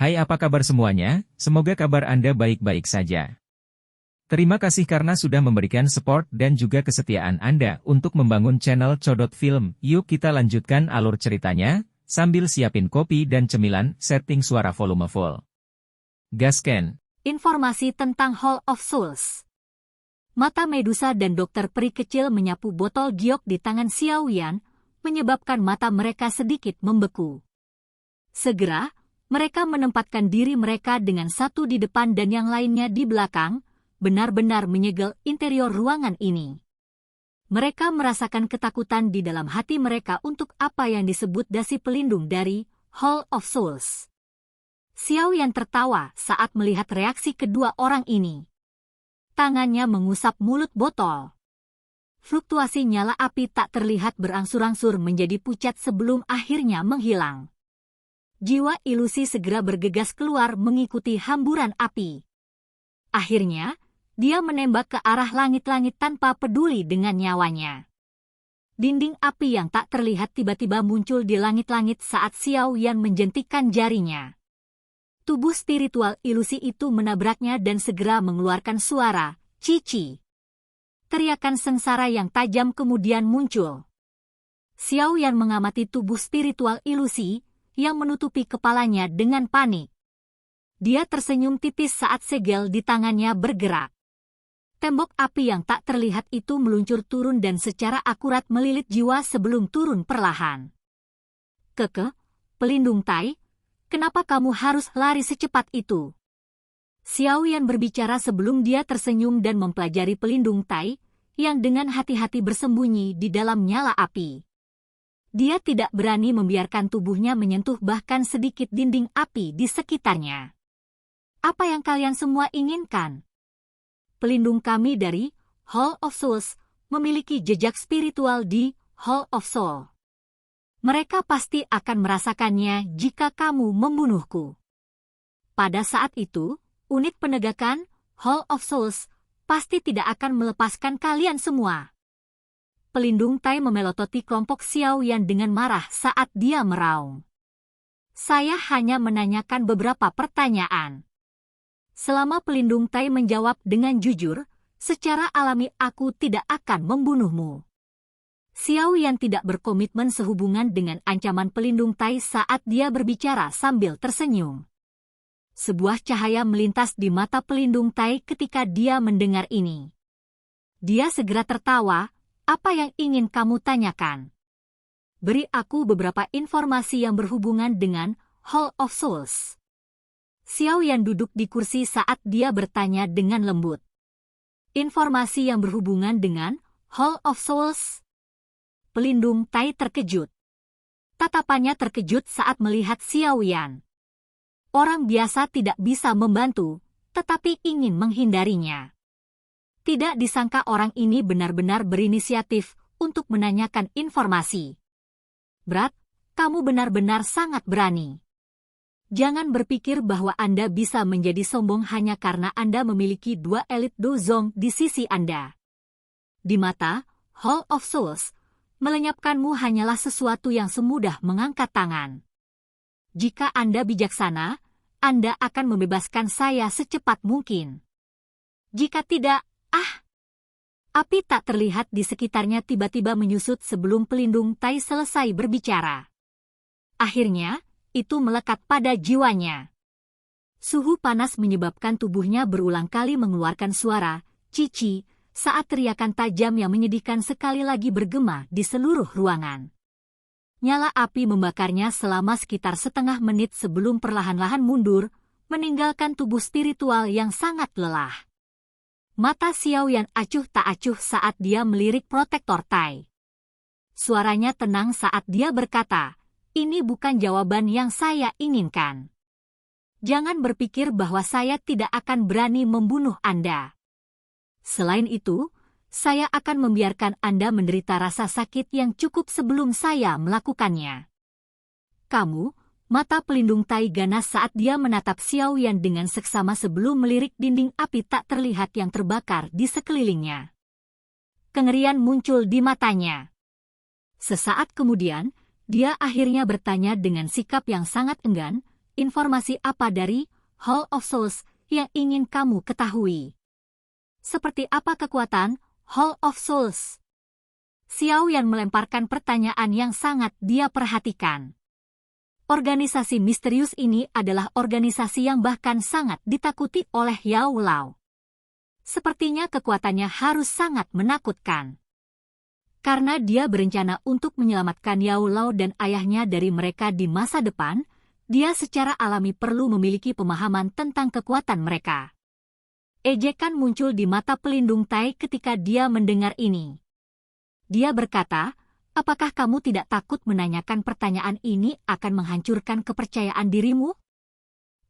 Hai, apa kabar semuanya? Semoga kabar Anda baik-baik saja. Terima kasih karena sudah memberikan support dan juga kesetiaan Anda untuk membangun channel Codot Film. Yuk kita lanjutkan alur ceritanya, sambil siapin kopi dan cemilan, setting suara volume full. Gasken. Informasi tentang Hall of Souls. Mata Medusa dan dokter peri kecil menyapu botol giok di tangan Xiao Yan, menyebabkan mata mereka sedikit membeku. Segera, mereka menempatkan diri mereka dengan satu di depan dan yang lainnya di belakang, benar-benar menyegel interior ruangan ini. Mereka merasakan ketakutan di dalam hati mereka untuk apa yang disebut dasi pelindung dari Hall of Souls. Xiao Yan tertawa saat melihat reaksi kedua orang ini. Tangannya mengusap mulut botol. Fluktuasi nyala api tak terlihat berangsur-angsur menjadi pucat sebelum akhirnya menghilang. Jiwa ilusi segera bergegas keluar mengikuti hamburan api. Akhirnya, dia menembak ke arah langit-langit tanpa peduli dengan nyawanya. Dinding api yang tak terlihat tiba-tiba muncul di langit-langit saat Xiao Yan menjentikkan jarinya. Tubuh spiritual ilusi itu menabraknya dan segera mengeluarkan suara, cici. Teriakan sengsara yang tajam kemudian muncul. Xiao Yan mengamati tubuh spiritual ilusi, yang menutupi kepalanya dengan panik. Dia tersenyum tipis saat segel di tangannya bergerak. Tembok api yang tak terlihat itu meluncur turun dan secara akurat melilit jiwa sebelum turun perlahan. Keke, pelindung Tai, kenapa kamu harus lari secepat itu? Xiao Yan berbicara sebelum dia tersenyum dan mempelajari pelindung Tai, yang dengan hati-hati bersembunyi di dalam nyala api. Dia tidak berani membiarkan tubuhnya menyentuh bahkan sedikit dinding api di sekitarnya. Apa yang kalian semua inginkan? Pelindung kami dari Hall of Souls memiliki jejak spiritual di Hall of Soul. Mereka pasti akan merasakannya jika kamu membunuhku. Pada saat itu, unit penegakan Hall of Souls pasti tidak akan melepaskan kalian semua. Pelindung Tai memelototi kelompok Xiao Yan dengan marah saat dia meraung. Saya hanya menanyakan beberapa pertanyaan. Selama pelindung Tai menjawab dengan jujur, secara alami aku tidak akan membunuhmu. Xiao Yan tidak berkomitmen sehubungan dengan ancaman pelindung Tai saat dia berbicara sambil tersenyum. Sebuah cahaya melintas di mata pelindung Tai ketika dia mendengar ini. Dia segera tertawa, apa yang ingin kamu tanyakan? Beri aku beberapa informasi yang berhubungan dengan Hall of Souls. Xiao Yan duduk di kursi saat dia bertanya dengan lembut. Informasi yang berhubungan dengan Hall of Souls? Pelindung Tai terkejut. Tatapannya terkejut saat melihat Xiao Yan. Orang biasa tidak bisa membantu, tetapi ingin menghindarinya. Tidak disangka orang ini benar-benar berinisiatif untuk menanyakan informasi. Brad, kamu benar-benar sangat berani. Jangan berpikir bahwa Anda bisa menjadi sombong hanya karena Anda memiliki dua elit dozong di sisi Anda. Di mata Hall of Souls, melenyapkanmu hanyalah sesuatu yang semudah mengangkat tangan. Jika Anda bijaksana, Anda akan membebaskan saya secepat mungkin. Jika tidak, api tak terlihat di sekitarnya tiba-tiba menyusut sebelum pelindung Tai selesai berbicara. Akhirnya, itu melekat pada jiwanya. Suhu panas menyebabkan tubuhnya berulang kali mengeluarkan suara, cici, saat teriakan tajam yang menyedihkan sekali lagi bergema di seluruh ruangan. Nyala api membakarnya selama sekitar setengah menit sebelum perlahan-lahan mundur, meninggalkan tubuh spiritual yang sangat lelah. Mata Xiao Yan acuh tak acuh saat dia melirik protektor Tai. Suaranya tenang saat dia berkata, ini bukan jawaban yang saya inginkan. Jangan berpikir bahwa saya tidak akan berani membunuh Anda. Selain itu, saya akan membiarkan Anda menderita rasa sakit yang cukup sebelum saya melakukannya. Kamu, mata pelindung Tai ganas saat dia menatap Xiao Yan dengan seksama sebelum melirik dinding api tak terlihat yang terbakar di sekelilingnya. Kengerian muncul di matanya. Sesaat kemudian, dia akhirnya bertanya dengan sikap yang sangat enggan, informasi apa dari Hall of Souls yang ingin kamu ketahui? Seperti apa kekuatan Hall of Souls? Xiao Yan melemparkan pertanyaan yang sangat dia perhatikan. Organisasi misterius ini adalah organisasi yang bahkan sangat ditakuti oleh Yao Lao. Sepertinya kekuatannya harus sangat menakutkan. Karena dia berencana untuk menyelamatkan Yao Lao dan ayahnya dari mereka di masa depan, dia secara alami perlu memiliki pemahaman tentang kekuatan mereka. Ejekan muncul di mata pelindung Tai ketika dia mendengar ini. Dia berkata, apakah kamu tidak takut menanyakan pertanyaan ini akan menghancurkan kepercayaan dirimu?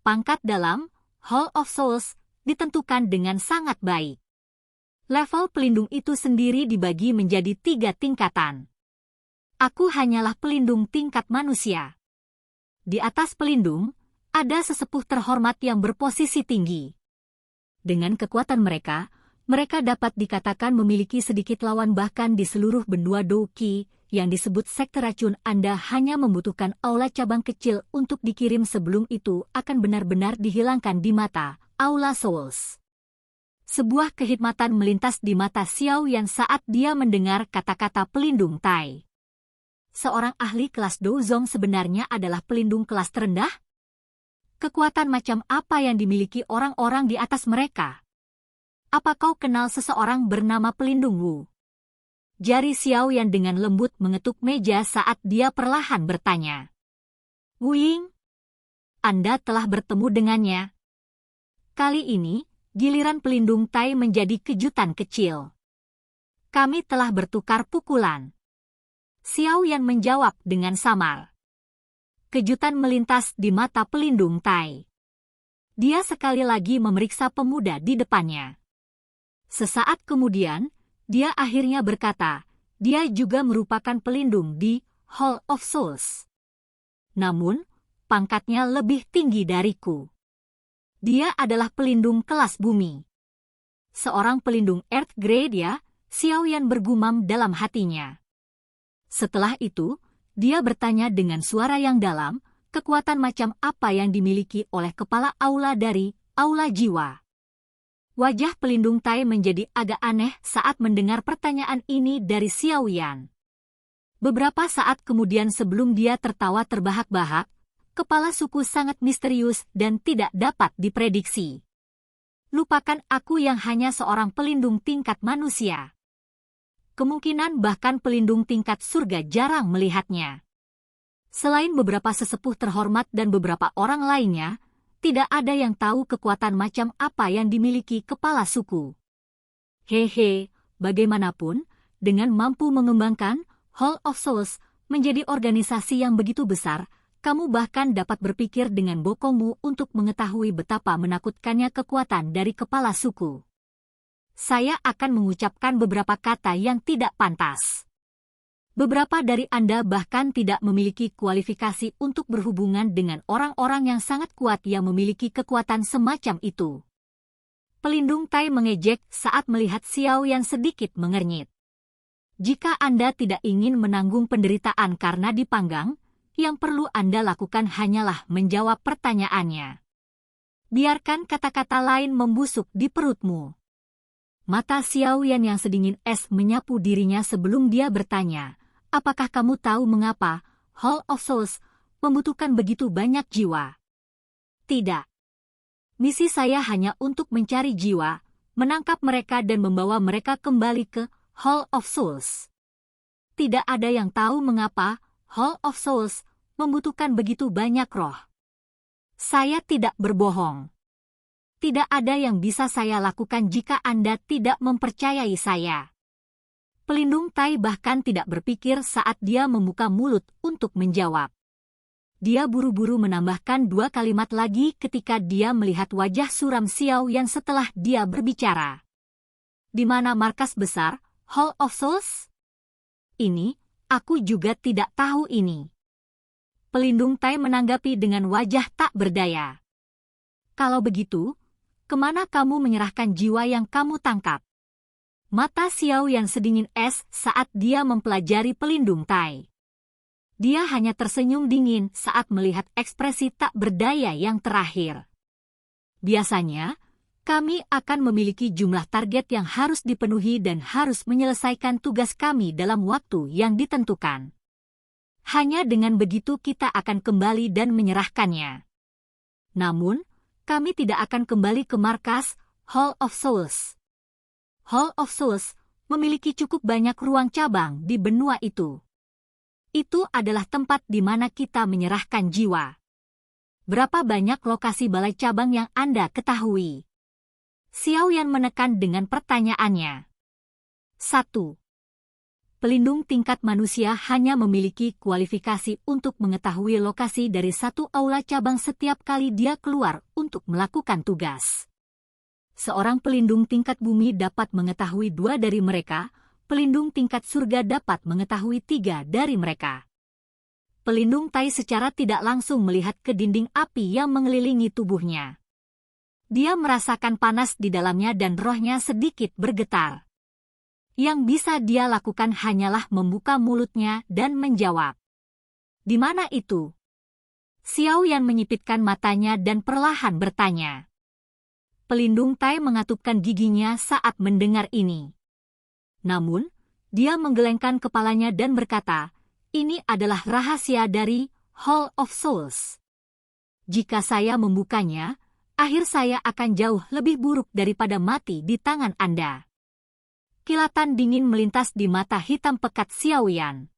Pangkat dalam Hall of Souls ditentukan dengan sangat baik. Level pelindung itu sendiri dibagi menjadi 3 tingkatan. Aku hanyalah pelindung tingkat manusia. Di atas pelindung, ada sesepuh terhormat yang berposisi tinggi. Dengan kekuatan mereka, mereka dapat dikatakan memiliki sedikit lawan bahkan di seluruh benua Douqi, yang disebut sekte racun. Anda hanya membutuhkan aula cabang kecil untuk dikirim sebelum itu akan benar-benar dihilangkan di mata Aula Souls. Sebuah kehikmatan melintas di mata Xiao Yan saat dia mendengar kata-kata pelindung Tai. Seorang ahli kelas Douzong sebenarnya adalah pelindung kelas terendah? Kekuatan macam apa yang dimiliki orang-orang di atas mereka? Apa kau kenal seseorang bernama pelindung Wu? Jari Xiao Yan dengan lembut mengetuk meja saat dia perlahan bertanya. Wu Ying? Anda telah bertemu dengannya. Kali ini, giliran pelindung Tai menjadi kejutan kecil. Kami telah bertukar pukulan. Xiao Yan menjawab dengan samar. Kejutan melintas di mata pelindung Tai. Dia sekali lagi memeriksa pemuda di depannya. Sesaat kemudian, dia akhirnya berkata, dia juga merupakan pelindung di Hall of Souls. Namun, pangkatnya lebih tinggi dariku. Dia adalah pelindung kelas bumi. Seorang pelindung Earth Grade ya, Xiao Yan bergumam dalam hatinya. Setelah itu, dia bertanya dengan suara yang dalam, kekuatan macam apa yang dimiliki oleh kepala aula dari Aula Jiwa. Wajah pelindung Tai menjadi agak aneh saat mendengar pertanyaan ini dari Xiao Yan. Beberapa saat kemudian sebelum dia tertawa terbahak-bahak, kepala suku sangat misterius dan tidak dapat diprediksi. Lupakan aku yang hanya seorang pelindung tingkat manusia. Kemungkinan bahkan pelindung tingkat surga jarang melihatnya. Selain beberapa sesepuh terhormat dan beberapa orang lainnya, tidak ada yang tahu kekuatan macam apa yang dimiliki kepala suku. Hehe, bagaimanapun, dengan mampu mengembangkan Hall of Souls menjadi organisasi yang begitu besar, kamu bahkan dapat berpikir dengan bokongmu untuk mengetahui betapa menakutkannya kekuatan dari kepala suku. Saya akan mengucapkan beberapa kata yang tidak pantas. Beberapa dari Anda bahkan tidak memiliki kualifikasi untuk berhubungan dengan orang-orang yang sangat kuat yang memiliki kekuatan semacam itu. Pelindung Tai mengejek saat melihat Xiao Yan sedikit mengernyit. Jika Anda tidak ingin menanggung penderitaan karena dipanggang, yang perlu Anda lakukan hanyalah menjawab pertanyaannya. Biarkan kata-kata lain membusuk di perutmu. Mata Xiao Yan yang sedingin es menyapu dirinya sebelum dia bertanya, apakah kamu tahu mengapa Hall of Souls membutuhkan begitu banyak jiwa? Tidak. Misi saya hanya untuk mencari jiwa, menangkap mereka dan membawa mereka kembali ke Hall of Souls. Tidak ada yang tahu mengapa Hall of Souls membutuhkan begitu banyak roh. Saya tidak berbohong. Tidak ada yang bisa saya lakukan jika Anda tidak mempercayai saya. Pelindung Tai bahkan tidak berpikir saat dia membuka mulut untuk menjawab. Dia buru-buru menambahkan 2 kalimat lagi ketika dia melihat wajah suram Xiao Yan setelah dia berbicara. Di mana markas besar Hall of Souls? Ini, aku juga tidak tahu ini. Pelindung Tai menanggapi dengan wajah tak berdaya. Kalau begitu, kemana kamu menyerahkan jiwa yang kamu tangkap? Mata Xiao Yan sedingin es saat dia mempelajari pelindung Tai. Dia hanya tersenyum dingin saat melihat ekspresi tak berdaya yang terakhir. Biasanya, kami akan memiliki jumlah target yang harus dipenuhi dan harus menyelesaikan tugas kami dalam waktu yang ditentukan. Hanya dengan begitu kita akan kembali dan menyerahkannya. Namun, kami tidak akan kembali ke markas Hall of Souls. Hall of Souls memiliki cukup banyak ruang cabang di benua itu. Itu adalah tempat di mana kita menyerahkan jiwa. Berapa banyak lokasi balai cabang yang Anda ketahui? Xiao Yan menekan dengan pertanyaannya. 1. Pelindung tingkat manusia hanya memiliki kualifikasi untuk mengetahui lokasi dari satu aula cabang setiap kali dia keluar untuk melakukan tugas. Seorang pelindung tingkat bumi dapat mengetahui 2 dari mereka, pelindung tingkat surga dapat mengetahui 3 dari mereka. Pelindung Tai secara tidak langsung melihat ke dinding api yang mengelilingi tubuhnya. Dia merasakan panas di dalamnya dan rohnya sedikit bergetar. Yang bisa dia lakukan hanyalah membuka mulutnya dan menjawab. Di mana itu? Xiao Yan menyipitkan matanya dan perlahan bertanya. Pelindung Tai mengatupkan giginya saat mendengar ini. Namun, dia menggelengkan kepalanya dan berkata, ini adalah rahasia dari Hall of Souls. Jika saya membukanya, akhir saya akan jauh lebih buruk daripada mati di tangan Anda. Kilatan dingin melintas di mata hitam pekat Xiao Yan.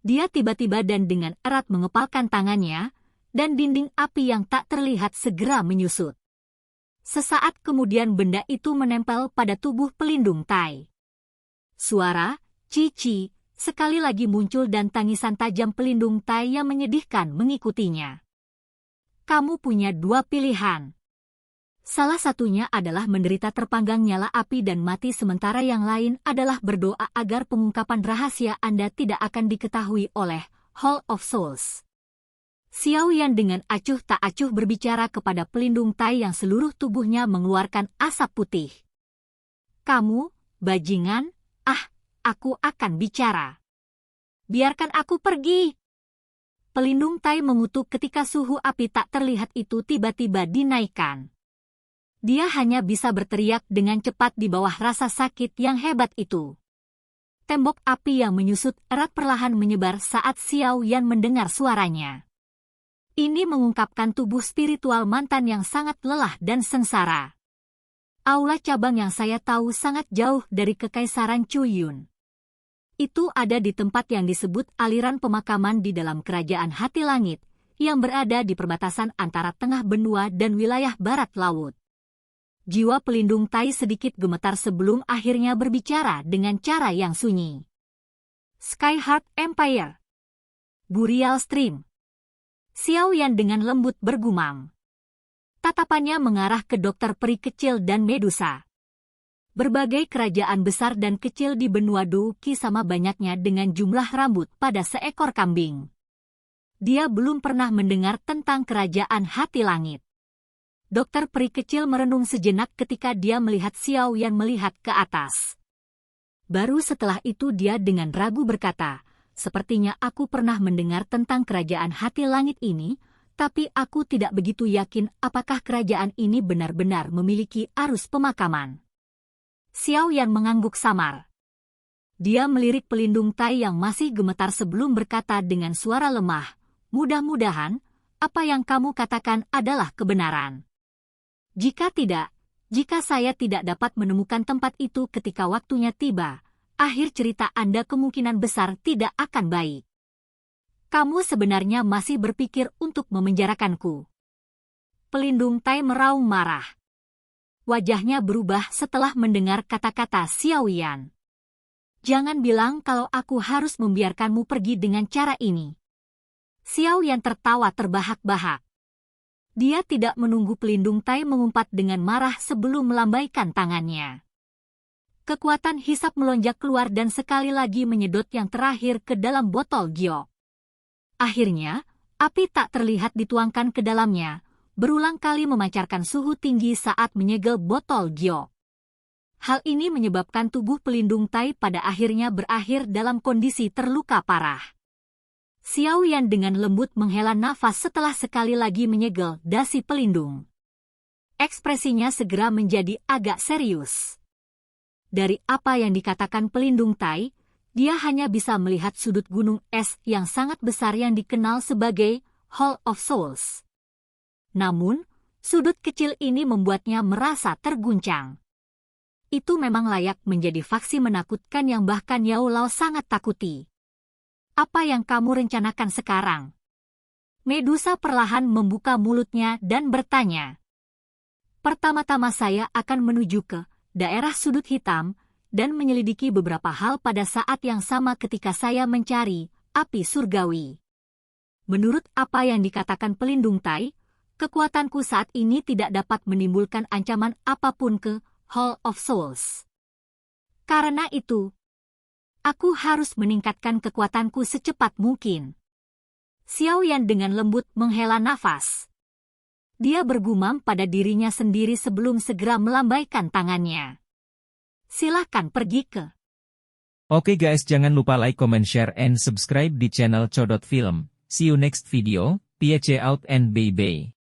Dia tiba-tiba dan dengan erat mengepalkan tangannya, dan dinding api yang tak terlihat segera menyusut. Sesaat kemudian benda itu menempel pada tubuh pelindung Tai. Suara, cici, sekali lagi muncul dan tangisan tajam pelindung Tai yang menyedihkan mengikutinya. Kamu punya 2 pilihan. Salah satunya adalah menderita terpanggang nyala api dan mati sementara yang lain adalah berdoa agar pengungkapan rahasia Anda tidak akan diketahui oleh Hall of Souls. Xiao Yan dengan acuh tak acuh berbicara kepada pelindung Tai yang seluruh tubuhnya mengeluarkan asap putih. Kamu, bajingan, aku akan bicara. Biarkan aku pergi. Pelindung Tai mengutuk ketika suhu api tak terlihat itu tiba-tiba dinaikkan. Dia hanya bisa berteriak dengan cepat di bawah rasa sakit yang hebat itu. Tembok api yang menyusut erat perlahan menyebar saat Xiao Yan mendengar suaranya. Ini mengungkapkan tubuh spiritual mantan yang sangat lelah dan sengsara. Aula cabang yang saya tahu sangat jauh dari Kekaisaran Chuyun. Itu ada di tempat yang disebut aliran pemakaman di dalam Kerajaan Hati Langit, yang berada di perbatasan antara tengah benua dan wilayah barat laut. Jiwa pelindung Tai sedikit gemetar sebelum akhirnya berbicara dengan cara yang sunyi. Skyheart Empire. Burial Stream. Xiao Yan dengan lembut bergumam. Tatapannya mengarah ke dokter peri kecil dan Medusa. Berbagai kerajaan besar dan kecil di benua Douki sama banyaknya dengan jumlah rambut pada seekor kambing. Dia belum pernah mendengar tentang Kerajaan Hati Langit. Dokter peri kecil merenung sejenak ketika dia melihat Xiao Yan melihat ke atas. Baru setelah itu dia dengan ragu berkata, sepertinya aku pernah mendengar tentang Kerajaan Hati Langit ini, tapi aku tidak begitu yakin apakah kerajaan ini benar-benar memiliki arus pemakaman. Xiao Yan mengangguk samar. Dia melirik pelindung Tai yang masih gemetar sebelum berkata dengan suara lemah, mudah-mudahan, apa yang kamu katakan adalah kebenaran. Jika tidak, jika saya tidak dapat menemukan tempat itu ketika waktunya tiba, akhir cerita Anda kemungkinan besar tidak akan baik. Kamu sebenarnya masih berpikir untuk memenjarakanku. Pelindung Tai meraung marah. Wajahnya berubah setelah mendengar kata-kata Xiao Yan. Jangan bilang kalau aku harus membiarkanmu pergi dengan cara ini. Xiao Yan tertawa terbahak-bahak. Dia tidak menunggu pelindung Tai mengumpat dengan marah sebelum melambaikan tangannya. Kekuatan hisap melonjak keluar dan sekali lagi menyedot yang terakhir ke dalam botol giok. Akhirnya, api tak terlihat dituangkan ke dalamnya, berulang kali memancarkan suhu tinggi saat menyegel botol giok. Hal ini menyebabkan tubuh pelindung Tai pada akhirnya berakhir dalam kondisi terluka parah. Xiao Yan dengan lembut menghela nafas setelah sekali lagi menyegel dasi pelindung. Ekspresinya segera menjadi agak serius. Dari apa yang dikatakan pelindung Tai, dia hanya bisa melihat sudut gunung es yang sangat besar yang dikenal sebagai Hall of Souls. Namun, sudut kecil ini membuatnya merasa terguncang. Itu memang layak menjadi faksi menakutkan yang bahkan Yao Lao sangat takuti. Apa yang kamu rencanakan sekarang? Medusa perlahan membuka mulutnya dan bertanya. Pertama-tama saya akan menuju ke daerah sudut hitam dan menyelidiki beberapa hal pada saat yang sama ketika saya mencari api surgawi. Menurut apa yang dikatakan pelindung Tai, kekuatanku saat ini tidak dapat menimbulkan ancaman apapun ke Hall of Souls. Karena itu, aku harus meningkatkan kekuatanku secepat mungkin. Xiao Yan dengan lembut menghela nafas. Dia bergumam pada dirinya sendiri sebelum segera melambaikan tangannya. Silakan pergi ke. Oke guys, jangan lupa like, comment, share, and subscribe di channel Codot Film. See you next video, peace out and bye-bye.